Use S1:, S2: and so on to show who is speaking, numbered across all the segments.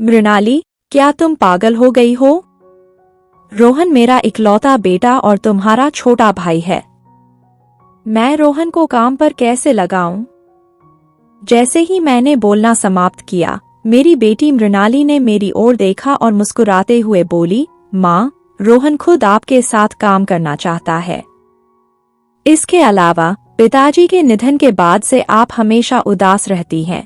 S1: मृणाली, क्या तुम पागल हो गई हो? रोहन मेरा इकलौता बेटा और तुम्हारा छोटा भाई है। मैं रोहन को काम पर कैसे लगाऊं? जैसे ही मैंने बोलना समाप्त किया, मेरी बेटी मृणाली ने मेरी ओर देखा और मुस्कुराते हुए बोली, माँ, रोहन खुद आपके साथ काम करना चाहता है। इसके अलावा पिताजी के निधन के बाद से आप हमेशा उदास रहती हैं।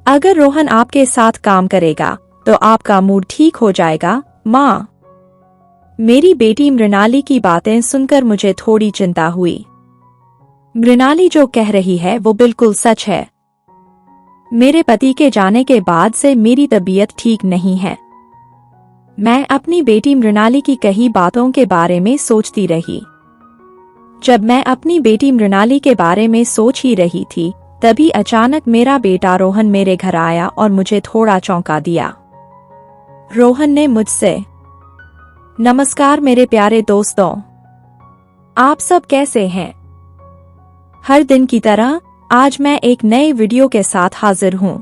S1: अगर रोहन आपके साथ काम करेगा तो आपका मूड ठीक हो जाएगा, माँ। मेरी बेटी मृणाली की बातें सुनकर मुझे थोड़ी चिंता हुई। मृणाली जो कह रही है वो बिल्कुल सच है। मेरे पति के जाने के बाद से मेरी तबीयत ठीक नहीं है। मैं अपनी बेटी मृणाली की कही बातों के बारे में सोचती रही। जब मैं अपनी बेटी मृणाली के बारे में सोच ही रही थी, तभी अचानक मेरा बेटा रोहन मेरे घर आया और मुझे थोड़ा चौंका दिया। रोहन ने मुझसे, नमस्कार मेरे प्यारे दोस्तों, आप सब कैसे हैं? हर दिन की तरह आज मैं एक नए वीडियो के साथ हाजिर हूं।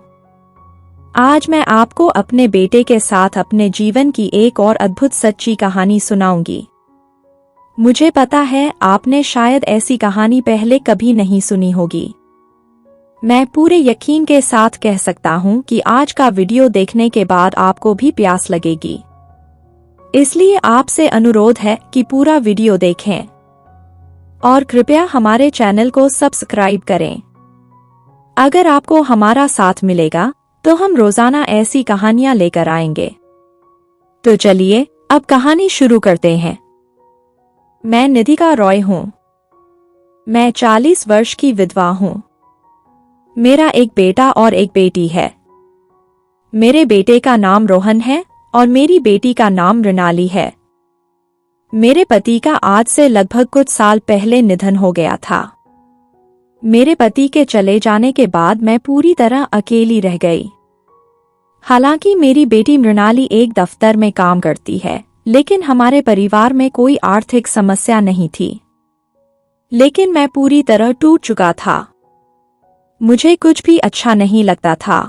S1: आज मैं आपको अपने बेटे के साथ अपने जीवन की एक और अद्भुत सच्ची कहानी सुनाऊंगी। मुझे पता है आपने शायद ऐसी कहानी पहले कभी नहीं सुनी होगी। मैं पूरे यकीन के साथ कह सकता हूं कि आज का वीडियो देखने के बाद आपको भी प्यास लगेगी। इसलिए आपसे अनुरोध है कि पूरा वीडियो देखें और कृपया हमारे चैनल को सब्सक्राइब करें। अगर आपको हमारा साथ मिलेगा तो हम रोजाना ऐसी कहानियां लेकर आएंगे। तो चलिए अब कहानी शुरू करते हैं। मैं निधिका रॉय हूं। मैं 40 वर्ष की विधवा हूं। मेरा एक बेटा और एक बेटी है। मेरे बेटे का नाम रोहन है और मेरी बेटी का नाम मृणाली है। मेरे पति का आज से लगभग कुछ साल पहले निधन हो गया था। मेरे पति के चले जाने के बाद मैं पूरी तरह अकेली रह गई। हालांकि मेरी बेटी मृणाली एक दफ्तर में काम करती है, लेकिन हमारे परिवार में कोई आर्थिक समस्या नहीं थी। लेकिन मैं पूरी तरह टूट चुका था। मुझे कुछ भी अच्छा नहीं लगता था।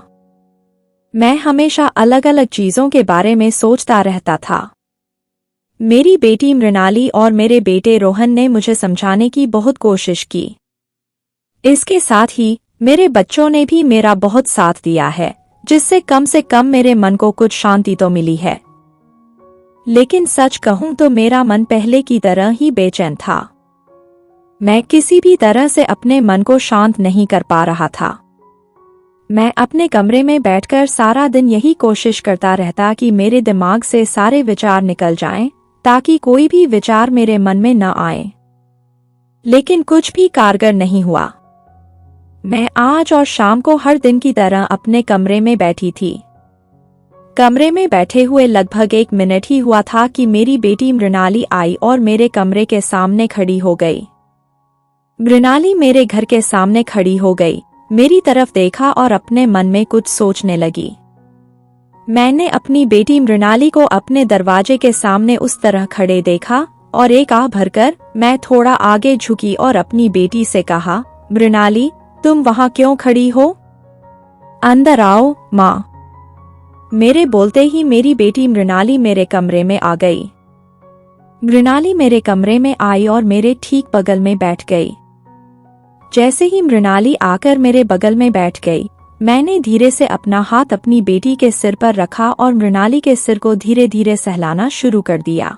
S1: मैं हमेशा अलग अलग चीजों के बारे में सोचता रहता था। मेरी बेटी मृणाली और मेरे बेटे रोहन ने मुझे समझाने की बहुत कोशिश की। इसके साथ ही मेरे बच्चों ने भी मेरा बहुत साथ दिया है, जिससे कम से कम मेरे मन को कुछ शांति तो मिली है। लेकिन सच कहूं तो मेरा मन पहले की तरह ही बेचैन था। मैं किसी भी तरह से अपने मन को शांत नहीं कर पा रहा था। मैं अपने कमरे में बैठकर सारा दिन यही कोशिश करता रहता कि मेरे दिमाग से सारे विचार निकल जाएं, ताकि कोई भी विचार मेरे मन में न आए। लेकिन कुछ भी कारगर नहीं हुआ। मैं आज और शाम को हर दिन की तरह अपने कमरे में बैठी थी। कमरे में बैठे हुए लगभग 1 मिनट ही हुआ था कि मेरी बेटी मृणाली आई और मेरे कमरे के सामने खड़ी हो गई। मृणाली मेरे घर के सामने खड़ी हो गई, मेरी तरफ देखा और अपने मन में कुछ सोचने लगी। मैंने अपनी बेटी मृणाली को अपने दरवाजे के सामने उस तरह खड़े देखा और एक आह भरकर मैं थोड़ा आगे झुकी और अपनी बेटी से कहा, मृणाली, तुम वहां क्यों खड़ी हो? अंदर आओ, माँ। मेरे बोलते ही मेरी बेटी मृणाली मेरे कमरे में आ गई। मृणाली मेरे कमरे में आई और मेरे ठीक बगल में बैठ गई। जैसे ही मृणाली आकर मेरे बगल में बैठ गई, मैंने धीरे से अपना हाथ अपनी बेटी के सिर पर रखा और मृणाली के सिर को धीरे धीरे सहलाना शुरू कर दिया।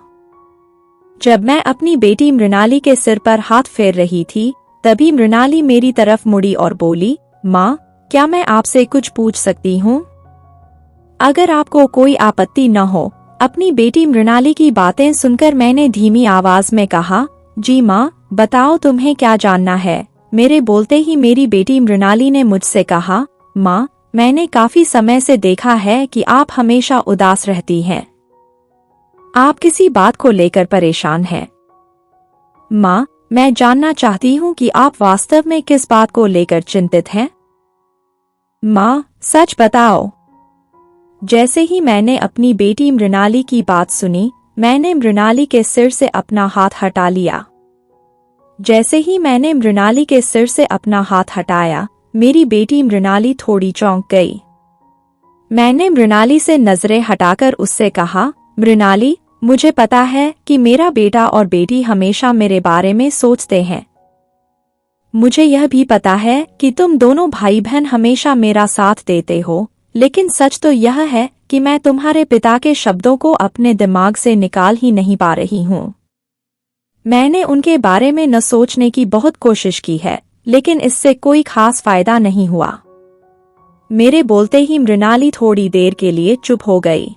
S1: जब मैं अपनी बेटी मृणाली के सिर पर हाथ फेर रही थी, तभी मृणाली मेरी तरफ मुड़ी और बोली, माँ, क्या मैं आपसे कुछ पूछ सकती हूँ? अगर आपको कोई आपत्ति न हो। अपनी बेटी मृणाली की बातें सुनकर मैंने धीमी आवाज में कहा, जी माँ, बताओ तुम्हें क्या जानना है। मेरे बोलते ही मेरी बेटी मृणाली ने मुझसे कहा, माँ, मैंने काफी समय से देखा है कि आप हमेशा उदास रहती हैं। आप किसी बात को लेकर परेशान हैं। माँ, मैं जानना चाहती हूँ कि आप वास्तव में किस बात को लेकर चिंतित हैं। माँ, सच बताओ। जैसे ही मैंने अपनी बेटी मृणाली की बात सुनी, मैंने मृणाली के सिर से अपना हाथ हटा लिया। जैसे ही मैंने मृणाली के सिर से अपना हाथ हटाया, मेरी बेटी मृणाली थोड़ी चौंक गई। मैंने मृणाली से नजरें हटाकर उससे कहा, मृणाली, मुझे पता है कि मेरा बेटा और बेटी हमेशा मेरे बारे में सोचते हैं। मुझे यह भी पता है कि तुम दोनों भाई बहन हमेशा मेरा साथ देते हो, लेकिन सच तो यह है कि मैं तुम्हारे पिता के शब्दों को अपने दिमाग से निकाल ही नहीं पा रही हूँ। मैंने उनके बारे में न सोचने की बहुत कोशिश की है, लेकिन इससे कोई खास फायदा नहीं हुआ। मेरे बोलते ही मृणाली थोड़ी देर के लिए चुप हो गई।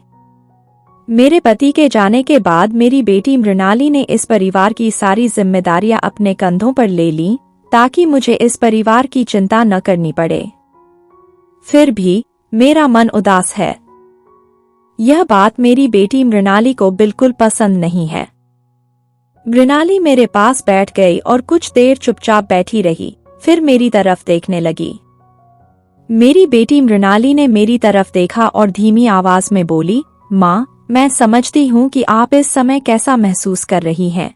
S1: मेरे पति के जाने के बाद मेरी बेटी मृणाली ने इस परिवार की सारी जिम्मेदारियां अपने कंधों पर ले ली, ताकि मुझे इस परिवार की चिंता न करनी पड़े। फिर भी मेरा मन उदास है। यह बात मेरी बेटी मृणाली को बिल्कुल पसंद नहीं है। मृणाली मेरे पास बैठ गई और कुछ देर चुपचाप बैठी रही, फिर मेरी तरफ देखने लगी। मेरी बेटी मृणाली ने मेरी तरफ देखा और धीमी आवाज में बोली, माँ, मैं समझती हूँ कि आप इस समय कैसा महसूस कर रही हैं।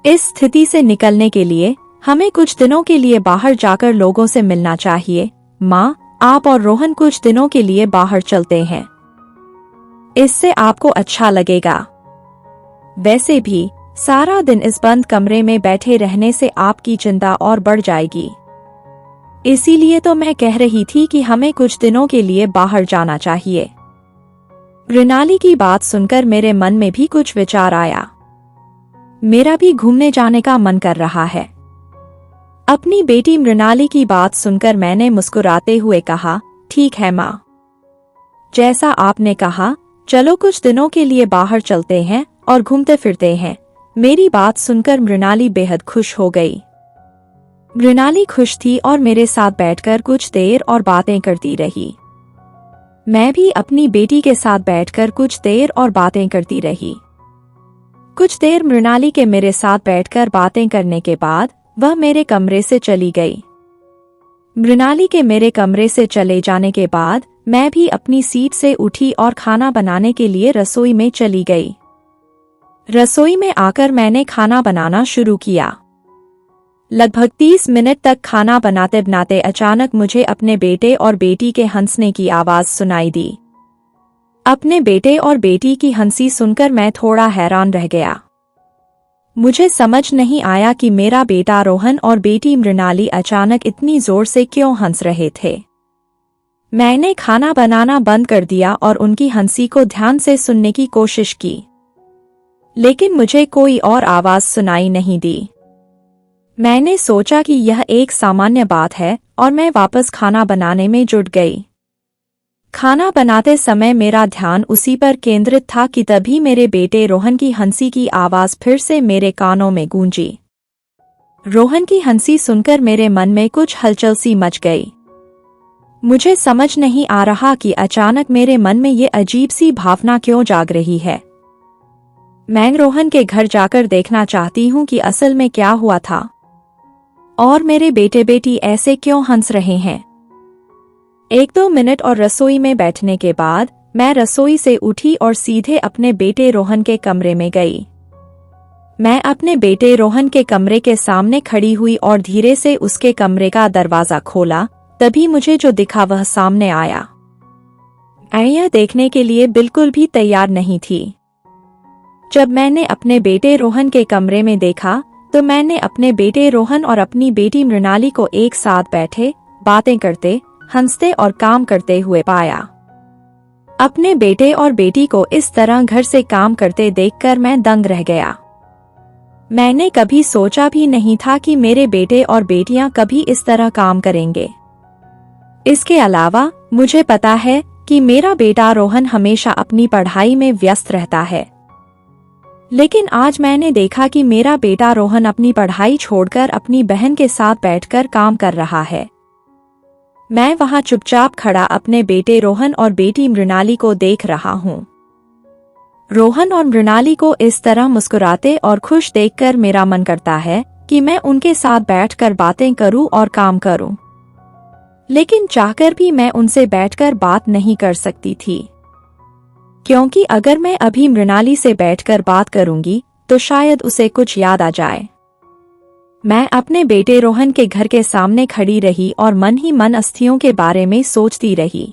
S1: इस स्थिति से निकलने के लिए हमें कुछ दिनों के लिए बाहर जाकर लोगों से मिलना चाहिए। माँ, आप और रोहन कुछ दिनों के लिए बाहर चलते हैं। इससे आपको अच्छा लगेगा। वैसे भी सारा दिन इस बंद कमरे में बैठे रहने से आपकी चिंता और बढ़ जाएगी। इसीलिए तो मैं कह रही थी कि हमें कुछ दिनों के लिए बाहर जाना चाहिए। मृणाली की बात सुनकर मेरे मन में भी कुछ विचार आया। मेरा भी घूमने जाने का मन कर रहा है। अपनी बेटी मृणाली की बात सुनकर मैंने मुस्कुराते हुए कहा, ठीक है माँ, जैसा आपने कहा, चलो कुछ दिनों के लिए बाहर चलते हैं और घूमते फिरते हैं। मेरी बात सुनकर मृणाली बेहद खुश हो गई। मृणाली खुश थी और मेरे साथ बैठकर कुछ देर और बातें करती रही। मैं भी अपनी बेटी के साथ बैठकर कुछ देर और बातें करती रही। कुछ देर मृणाली के मेरे साथ बैठकर बातें करने के बाद वह मेरे कमरे से चली गई। मृणाली के मेरे कमरे से चले जाने के बाद मैं भी अपनी सीट से उठी और खाना बनाने के लिए रसोई में चली गई। रसोई में आकर मैंने खाना बनाना शुरू किया। लगभग 30 मिनट तक खाना बनाते बनाते अचानक मुझे अपने बेटे और बेटी के हंसने की आवाज सुनाई दी। अपने बेटे और बेटी की हंसी सुनकर मैं थोड़ा हैरान रह गया। मुझे समझ नहीं आया कि मेरा बेटा रोहन और बेटी मृणाली अचानक इतनी जोर से क्यों हंस रहे थे। मैंने खाना बनाना बंद कर दिया और उनकी हंसी को ध्यान से सुनने की कोशिश की, लेकिन मुझे कोई और आवाज सुनाई नहीं दी। मैंने सोचा कि यह एक सामान्य बात है और मैं वापस खाना बनाने में जुट गई। खाना बनाते समय मेरा ध्यान उसी पर केंद्रित था कि तभी मेरे बेटे रोहन की हंसी की आवाज फिर से मेरे कानों में गूंजी। रोहन की हंसी सुनकर मेरे मन में कुछ हलचल सी मच गई। मुझे समझ नहीं आ रहा कि अचानक मेरे मन में ये अजीब सी भावना क्यों जाग रही है। मैं रोहन के घर जाकर देखना चाहती हूँ कि असल में क्या हुआ था और मेरे बेटे बेटी ऐसे क्यों हंस रहे हैं। 1-2 मिनट और रसोई में बैठने के बाद मैं रसोई से उठी और सीधे अपने बेटे रोहन के कमरे में गई। मैं अपने बेटे रोहन के कमरे के सामने खड़ी हुई और धीरे से उसके कमरे का दरवाजा खोला। तभी मुझे जो दिखा वह सामने आया। मैं यह देखने के लिए बिल्कुल भी तैयार नहीं थी। जब मैंने अपने बेटे रोहन के कमरे में देखा तो मैंने अपने बेटे रोहन और अपनी बेटी मृणाली को एक साथ बैठे, बातें करते, हंसते और काम करते हुए पाया। अपने बेटे और बेटी को इस तरह घर से काम करते देखकर मैं दंग रह गया। मैंने कभी सोचा भी नहीं था कि मेरे बेटे और बेटियां कभी इस तरह काम करेंगे। इसके अलावा मुझे पता है कि मेरा बेटा रोहन हमेशा अपनी पढ़ाई में व्यस्त रहता है, लेकिन आज मैंने देखा कि मेरा बेटा रोहन अपनी पढ़ाई छोड़कर अपनी बहन के साथ बैठकर काम कर रहा है। मैं वहां चुपचाप खड़ा अपने बेटे रोहन और बेटी मृणाली को देख रहा हूँ। रोहन और मृणाली को इस तरह मुस्कुराते और खुश देखकर मेरा मन करता है कि मैं उनके साथ बैठकर बातें करूं और काम करूं, लेकिन चाहकर भी मैं उनसे बैठकर बात नहीं कर सकती थी, क्योंकि अगर मैं अभी मृणाली से बैठकर बात करूंगी तो शायद उसे कुछ याद आ जाए। मैं अपने बेटे रोहन के घर के सामने खड़ी रही और मन ही मन अस्थियों के बारे में सोचती रही।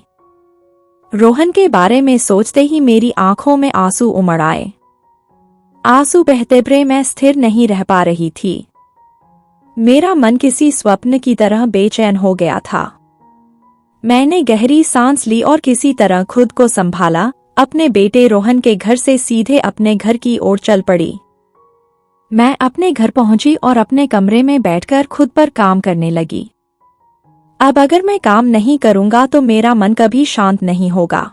S1: रोहन के बारे में सोचते ही मेरी आंखों में आंसू उमड़ आए। आंसू बहते हुए मैं स्थिर नहीं रह पा रही थी। मेरा मन किसी स्वप्न की तरह बेचैन हो गया था। मैंने गहरी सांस ली और किसी तरह खुद को संभाला। अपने बेटे रोहन के घर से सीधे अपने घर की ओर चल पड़ी। मैं अपने घर पहुंची और अपने कमरे में बैठकर खुद पर काम करने लगी। अब अगर मैं काम नहीं करूंगा तो मेरा मन कभी शांत नहीं होगा।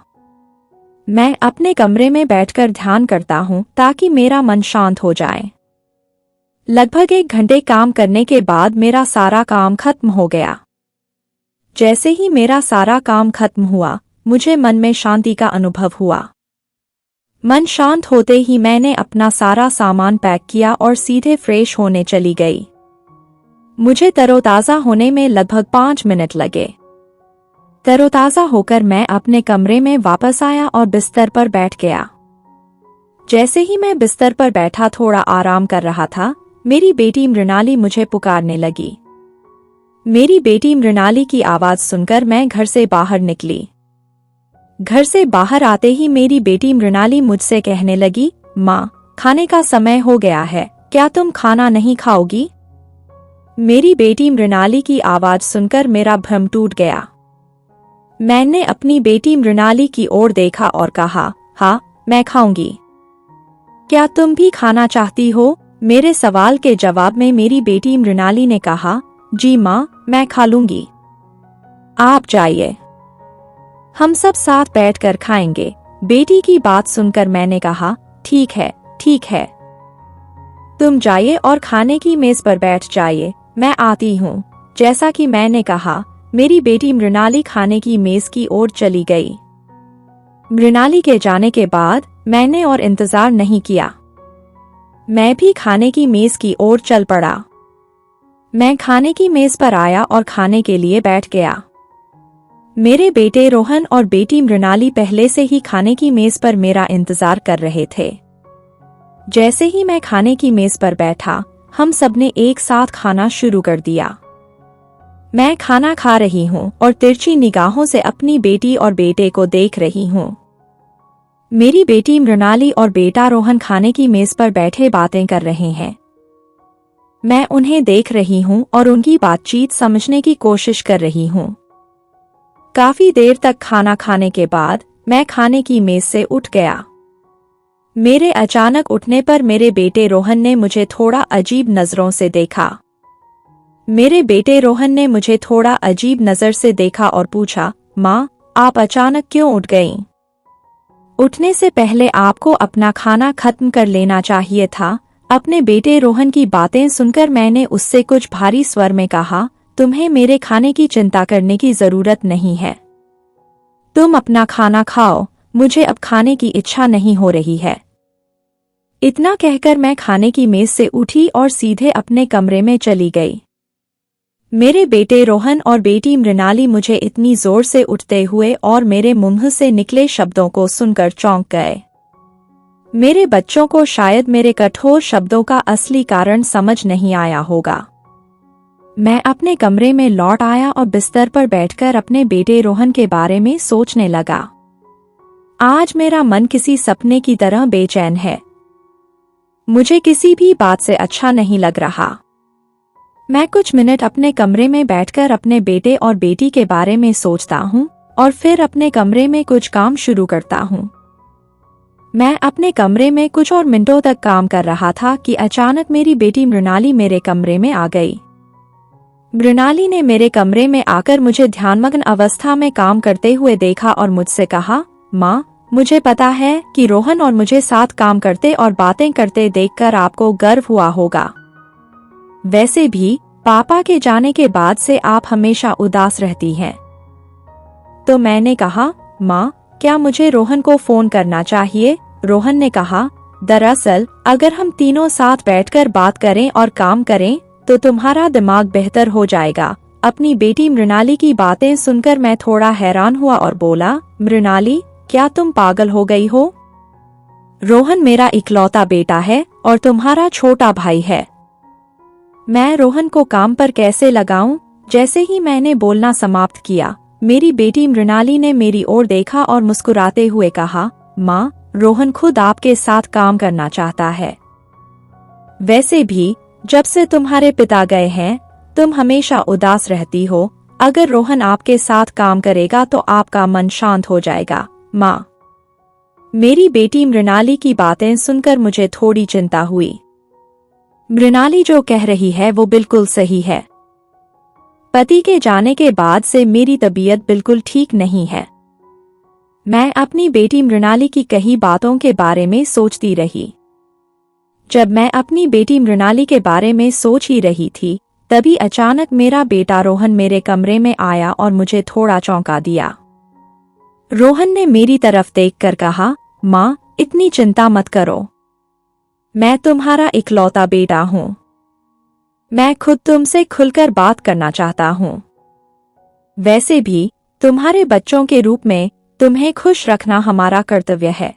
S1: मैं अपने कमरे में बैठकर ध्यान करता हूं ताकि मेरा मन शांत हो जाए। लगभग 1 घंटे काम करने के बाद मेरा सारा काम खत्म हो गया। जैसे ही मेरा सारा काम खत्म हुआ, मुझे मन में शांति का अनुभव हुआ। मन शांत होते ही मैंने अपना सारा सामान पैक किया और सीधे फ्रेश होने चली गई। मुझे तरोताज़ा होने में लगभग 5 मिनट लगे। तरोताज़ा होकर मैं अपने कमरे में वापस आया और बिस्तर पर बैठ गया। जैसे ही मैं बिस्तर पर बैठा थोड़ा आराम कर रहा था, मेरी बेटी मृणाली मुझे पुकारने लगी। मेरी बेटी मृणाली की आवाज़ सुनकर मैं घर से बाहर निकली। घर से बाहर आते ही मेरी बेटी मृणाली मुझसे कहने लगी, माँ, खाने का समय हो गया है, क्या तुम खाना नहीं खाओगी? मेरी बेटी मृणाली की आवाज सुनकर मेरा भ्रम टूट गया। मैंने अपनी बेटी मृणाली की ओर देखा और कहा, हाँ, मैं खाऊंगी। क्या तुम भी खाना चाहती हो? मेरे सवाल के जवाब में मेरी बेटी मृणाली ने कहा, जी माँ, मैं खा लूंगी। आप जाइए, हम सब साथ बैठकर खाएंगे। बेटी की बात सुनकर मैंने कहा, ठीक है, ठीक है। तुम जाइए और खाने की मेज पर बैठ जाइए, मैं आती हूँ। जैसा कि मैंने कहा, मेरी बेटी मृणाली खाने की मेज की ओर चली गई। मृणाली के जाने के बाद मैंने और इंतजार नहीं किया। मैं भी खाने की मेज की ओर चल पड़ा। मैं खाने की मेज पर आया और खाने के लिए बैठ गया। मेरे बेटे रोहन और बेटी मृणाली पहले से ही खाने की मेज पर मेरा इंतजार कर रहे थे। जैसे ही मैं खाने की मेज पर बैठा, हम सबने एक साथ खाना शुरू कर दिया। मैं खाना खा रही हूँ और तिरछी निगाहों से अपनी बेटी और बेटे को देख रही हूँ। मेरी बेटी मृणाली और बेटा रोहन खाने की मेज पर बैठे बातें कर रहे हैं। मैं उन्हें देख रही हूँ और उनकी बातचीत समझने की कोशिश कर रही हूँ। काफी देर तक खाना खाने के बाद मैं खाने की मेज से उठ गया। मेरे अचानक उठने पर मेरे बेटे रोहन ने मुझे थोड़ा अजीब नजरों से देखा। मेरे बेटे रोहन ने मुझे थोड़ा अजीब नजर से देखा और पूछा, माँ, आप अचानक क्यों उठ गईं? उठने से पहले आपको अपना खाना खत्म कर लेना चाहिए था। अपने बेटे रोहन की बातें सुनकर मैंने उससे कुछ भारी स्वर में कहा, तुम्हें मेरे खाने की चिंता करने की जरूरत नहीं है। तुम अपना खाना खाओ, मुझे अब खाने की इच्छा नहीं हो रही है। इतना कहकर मैं खाने की मेज से उठी और सीधे अपने कमरे में चली गई। मेरे बेटे रोहन और बेटी मृणाली मुझे इतनी जोर से उठते हुए और मेरे मुंह से निकले शब्दों को सुनकर चौंक गए। मेरे बच्चों को शायद मेरे कठोर शब्दों का असली कारण समझ नहीं आया होगा। मैं अपने कमरे में लौट आया और बिस्तर पर बैठकर अपने बेटे रोहन के बारे में सोचने लगा। आज मेरा मन किसी सपने की तरह बेचैन है। मुझे किसी भी बात से अच्छा नहीं लग रहा। मैं कुछ मिनट अपने कमरे में बैठकर अपने बेटे और बेटी के बारे में सोचता हूँ और फिर अपने कमरे में कुछ काम शुरू करता हूँ। मैं अपने कमरे में कुछ और मिनटों तक काम कर रहा था कि अचानक मेरी बेटी मृणाली मेरे कमरे में आ गई। मृणाली ने मेरे कमरे में आकर मुझे ध्यानमग्न अवस्था में काम करते हुए देखा और मुझसे कहा, माँ, मुझे पता है कि रोहन और मुझे साथ काम करते और बातें करते देखकर आपको गर्व हुआ होगा। वैसे भी पापा के जाने के बाद से आप हमेशा उदास रहती हैं। तो मैंने कहा, माँ, क्या मुझे रोहन को फोन करना चाहिए? रोहन ने कहा, दरअसल अगर हम तीनों साथ बैठकर बात करें और काम करें तो तुम्हारा दिमाग बेहतर हो जाएगा। अपनी बेटी मृणाली की बातें सुनकर मैं थोड़ा हैरान हुआ और बोला, मृणाली, क्या तुम पागल हो गई हो? रोहन मेरा इकलौता बेटा है और तुम्हारा छोटा भाई है। मैं रोहन को काम पर कैसे लगाऊं? जैसे ही मैंने बोलना समाप्त किया, मेरी बेटी मृणाली ने मेरी ओर देखा और मुस्कुराते हुए कहा, माँ, रोहन खुद आपके साथ काम करना चाहता है। वैसे भी जब से तुम्हारे पिता गए हैं तुम हमेशा उदास रहती हो। अगर रोहन आपके साथ काम करेगा तो आपका मन शांत हो जाएगा। माँ, मेरी बेटी मृणाली की बातें सुनकर मुझे थोड़ी चिंता हुई। मृणाली जो कह रही है वो बिल्कुल सही है। पति के जाने के बाद से मेरी तबीयत बिल्कुल ठीक नहीं है। मैं अपनी बेटी मृणाली की कही बातों के बारे में सोचती रही। जब मैं अपनी बेटी मृणाली के बारे में सोच ही रही थी तभी अचानक मेरा बेटा रोहन मेरे कमरे में आया और मुझे थोड़ा चौंका दिया। रोहन ने मेरी तरफ देखकर कहा, माँ, इतनी चिंता मत करो। मैं तुम्हारा इकलौता बेटा हूँ। मैं खुद तुमसे खुलकर बात करना चाहता हूँ। वैसे भी तुम्हारे बच्चों के रूप में तुम्हें खुश रखना हमारा कर्तव्य है।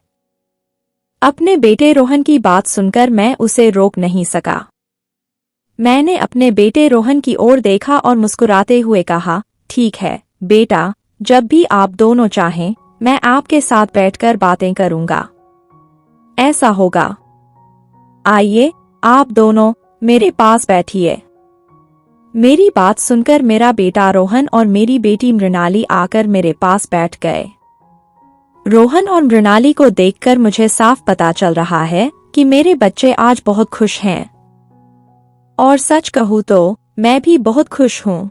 S1: अपने बेटे रोहन की बात सुनकर मैं उसे रोक नहीं सका। मैंने अपने बेटे रोहन की ओर देखा और मुस्कुराते हुए कहा, ठीक है बेटा, जब भी आप दोनों चाहें मैं आपके साथ बैठकर बातें करूंगा। ऐसा होगा। आइए आप दोनों मेरे पास बैठिए। मेरी बात सुनकर मेरा बेटा रोहन और मेरी बेटी मृणाली आकर मेरे पास बैठ गए। रोहन और मृणाली को देखकर मुझे साफ पता चल रहा है कि मेरे बच्चे आज बहुत खुश हैं। और सच कहूँ तो मैं भी बहुत खुश हूँ।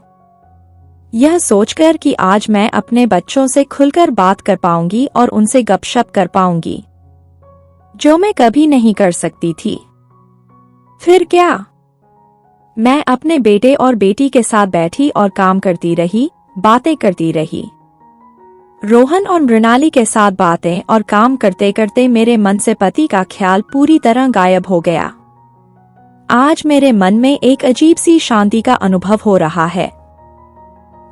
S1: यह सोचकर कि आज मैं अपने बच्चों से खुलकर बात कर पाऊंगी और उनसे गपशप कर पाऊंगी, जो मैं कभी नहीं कर सकती थी। फिर क्या, मैं अपने बेटे और बेटी के साथ बैठी और काम करती रही, बातें करती रही। रोहन और मृणाली के साथ बातें और काम करते करते मेरे मन से पति का ख्याल पूरी तरह गायब हो गया। आज मेरे मन में एक अजीब सी शांति का अनुभव हो रहा है।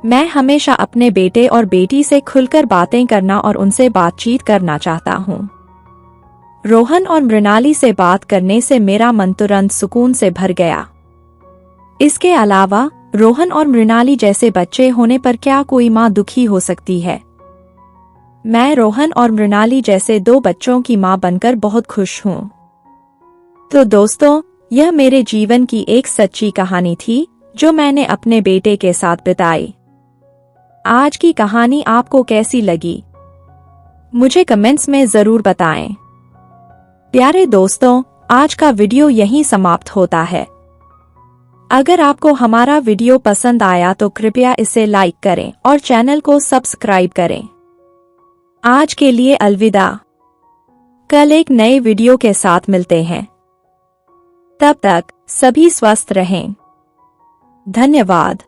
S1: मैं हमेशा अपने बेटे और बेटी से खुलकर बातें करना और उनसे बातचीत करना चाहता हूँ। रोहन और मृणाली से बात करने से मेरा मन तुरंत सुकून से भर गया। इसके अलावा रोहन और मृणाली जैसे बच्चे होने पर क्या कोई माँ दुखी हो सकती है। मैं रोहन और मृणाली जैसे दो बच्चों की माँ बनकर बहुत खुश हूँ। तो दोस्तों, यह मेरे जीवन की एक सच्ची कहानी थी जो मैंने अपने बेटे के साथ बिताई। आज की कहानी आपको कैसी लगी मुझे कमेंट्स में जरूर बताएं। प्यारे दोस्तों, आज का वीडियो यहीं समाप्त होता है। अगर आपको हमारा वीडियो पसंद आया तो कृपया इसे लाइक करें और चैनल को सब्सक्राइब करें। आज के लिए अलविदा। कल एक नए वीडियो के साथ मिलते हैं। तब तक सभी स्वस्थ रहें। धन्यवाद।